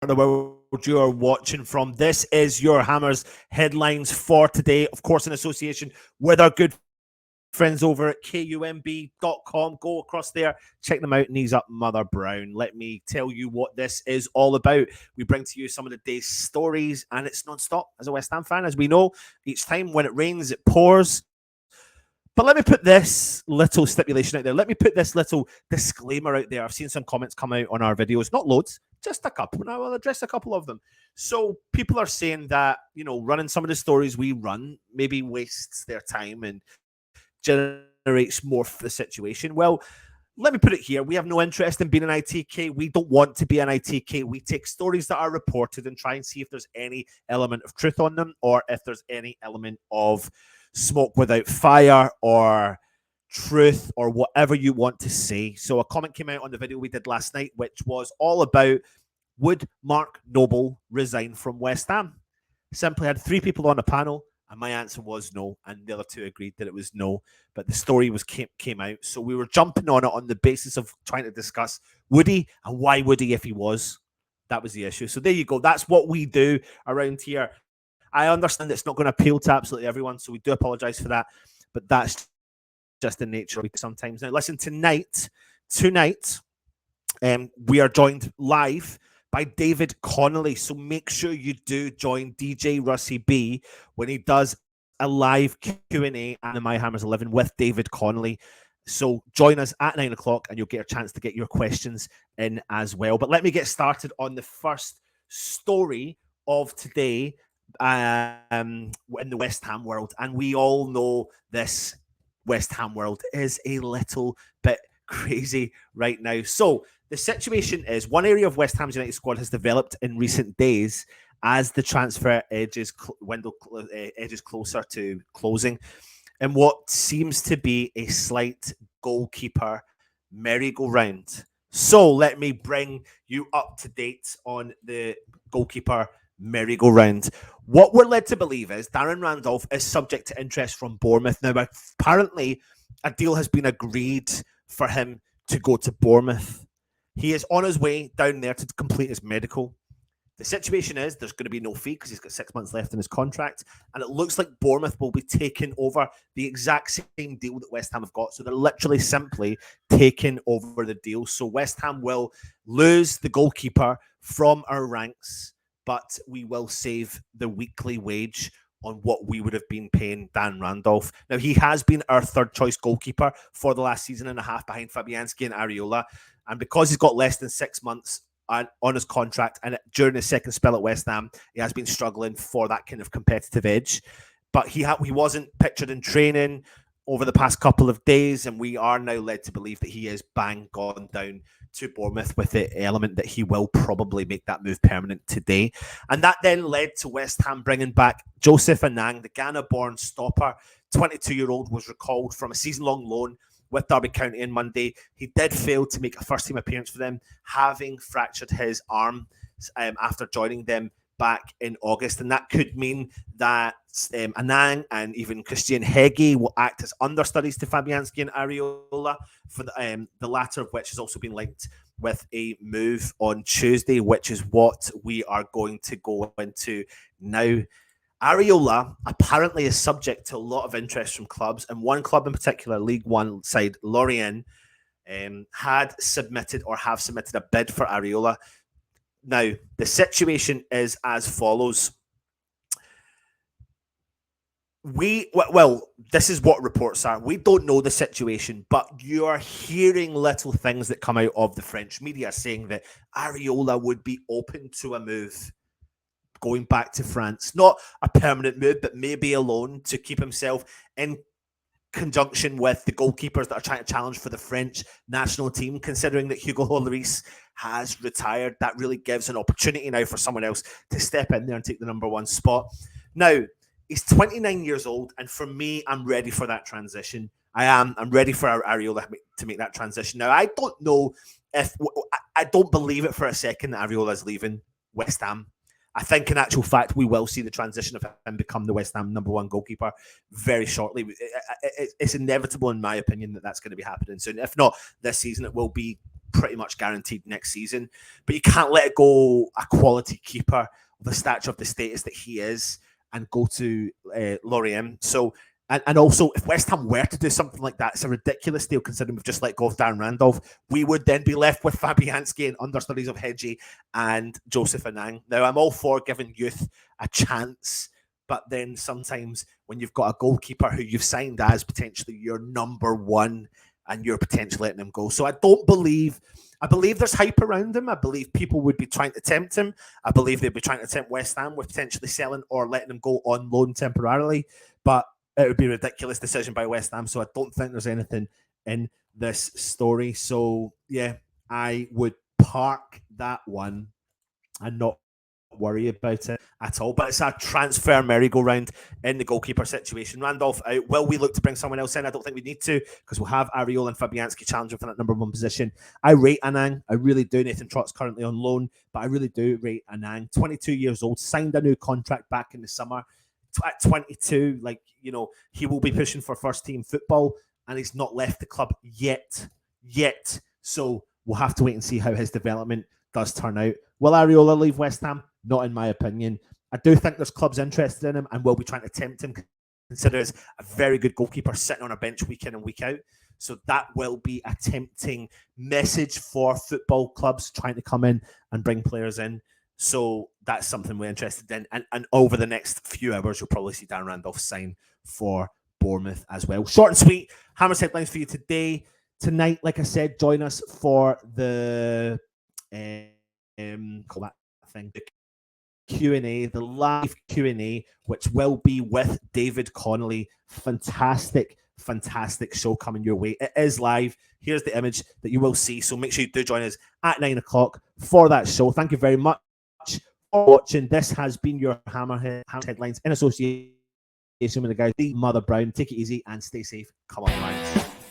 of the world you are watching from. This is your Hammers headlines for today, of course, in association with our good friends over at kumb.com. Go across there, check them out, knees up, Mother Brown. Let me tell you what this is all about. We bring to you some of the day's stories, and it's non-stop as a West Ham fan. As we know, each time when it rains, it pours. But let me put this little stipulation out there. Let me put this little disclaimer out there. I've seen some comments come out on our videos, not loads, just a couple. And I will address a couple of them. So people are saying that, running some of the stories we run maybe wastes their time and generates more for the situation. Well, let me put it here. We have no interest in being an ITK. We don't want to be an ITK. We take stories that are reported and try and see if there's any element of truth on them or if there's any element of smoke without fire or truth or whatever you want to say. So a comment came out on the video we did last night, which was all about, would Mark Noble resign from West Ham? Simply had 3 people on the panel, and my answer was no, and the other 2 agreed that it was no, but the story came out. So we were jumping on it on the basis of trying to discuss, would he, and why would he if he was? That was the issue. So there you go. That's what we do around here. I understand it's not going to appeal to absolutely everyone, so we do apologize for that, but that's just the nature of it sometimes. Now, listen, tonight, we are joined live by David Connolly, so make sure you do join DJ Russie B when he does a live Q&A at the My Hammers 11 with David Connolly. So join us at 9 o'clock and you'll get a chance to get your questions in as well. But let me get started on the first story of today in the West Ham world. And we all know this West Ham world is a little bit crazy right now. So the situation is, one area of West Ham's United squad has developed in recent days as the transfer window edges closer to closing, and what seems to be a slight goalkeeper merry-go-round. So let me bring you up to date on the goalkeeper merry-go-round. What we're led to believe is Darren Randolph is subject to interest from Bournemouth. Now, apparently, a deal has been agreed for him to go to Bournemouth. He is on his way down there to complete his medical. The situation is there's going to be no fee because he's got 6 months left in his contract, and it looks like Bournemouth will be taking over the exact same deal that West Ham have got. So they're literally simply taking over the deal. So West Ham will lose the goalkeeper from our ranks, but we will save the weekly wage on what we would have been paying Dan Randolph. Now, he has been our third choice goalkeeper for the last season and a half behind Fabianski and Areola. And because he's got less than 6 months on his contract, and during his second spell at West Ham, he has been struggling for that kind of competitive edge. But he wasn't pictured in training over the past couple of days, and we are now led to believe that he is bang gone down to Bournemouth, with the element that he will probably make that move permanent today. And that then led to West Ham bringing back Joseph Anang, the Ghana-born stopper. 22-year-old was recalled from a season-long loan with Derby County on Monday. He did fail to make a first-team appearance for them, having fractured his arm after joining them back in August. And that could mean that Anang and even Christian Heggie will act as understudies to Fabianski and Areola, for the latter of which has also been linked with a move on Tuesday, which is what we are going to go into now. Areola apparently is subject to a lot of interest from clubs, and one club in particular, League One side Lorient, have submitted a bid for Areola. Now, the situation is as follows. This is what reports are. We don't know the situation, but you are hearing little things that come out of the French media saying that Areola would be open to a move going back to France. Not a permanent move, but maybe a loan to keep himself in conjunction with the goalkeepers that are trying to challenge for the French national team. Considering that Hugo Lloris has retired, that really gives an opportunity now for someone else to step in there and take the number 1 spot. Now, he's 29 years old, and for me, I'm ready for that transition. I'm ready for Areola to make that transition. Now, I don't know I don't believe it for a second that Areola is leaving West Ham. I think in actual fact, we will see the transition of him become the West Ham number 1 goalkeeper very shortly. It's inevitable, in my opinion, that that's going to be happening soon. If not this season, it will be pretty much guaranteed next season. But you can't let it go a quality keeper of the stature of the status that he is and go to Lorient. So, and also, if West Ham were to do something like that, it's a ridiculous deal considering we've just let go of Darren Randolph. We would then be left with Fabianski and understudies of Hedgie and Joseph Anang. Now, I'm all for giving youth a chance, but then sometimes when you've got a goalkeeper who you've signed as potentially your number one and you're potentially letting him go. So I believe there's hype around him. I believe people would be trying to tempt him. I believe they'd be trying to tempt West Ham with potentially selling or letting him go on loan temporarily. But it would be a ridiculous decision by West Ham. So I don't think there's anything in this story. So yeah, I would park that one and not worry about it at all. But it's a transfer merry-go-round in the goalkeeper situation. Randolph out. Will we look to bring someone else in? I don't think we need to, because we'll have Areola and Fabianski challenging for that number one position. I rate Anang. I really do. Nathan Trott's currently on loan, but I really do rate Anang. 22 years old, signed a new contract back in the summer. At 22, like, you know, he will be pushing for first team football, and he's not left the club yet. So we'll have to wait and see how his development does turn out. Will Areola leave West Ham? Not in my opinion. I do think there's clubs interested in him and will be trying to tempt him, considering he's a very good goalkeeper sitting on a bench week in and week out. So that will be a tempting message for football clubs trying to come in and bring players in. So that's something we're interested in. And over the next few hours, you'll probably see Dan Randolph sign for Bournemouth as well. Short and sweet. Hammers headlines for you today. Tonight, like I said, join us for the call that thing, the Q&A, the live Q&A, which will be with David Connolly. Fantastic show coming your way. It is live. Here's the image that you will see. So make sure you do join us at 9 o'clock for that show. Thank you very much for watching. This has been your Hammer Headlines in association with the guys, the Mother Brown. Take it easy and stay safe. Come on, Lions.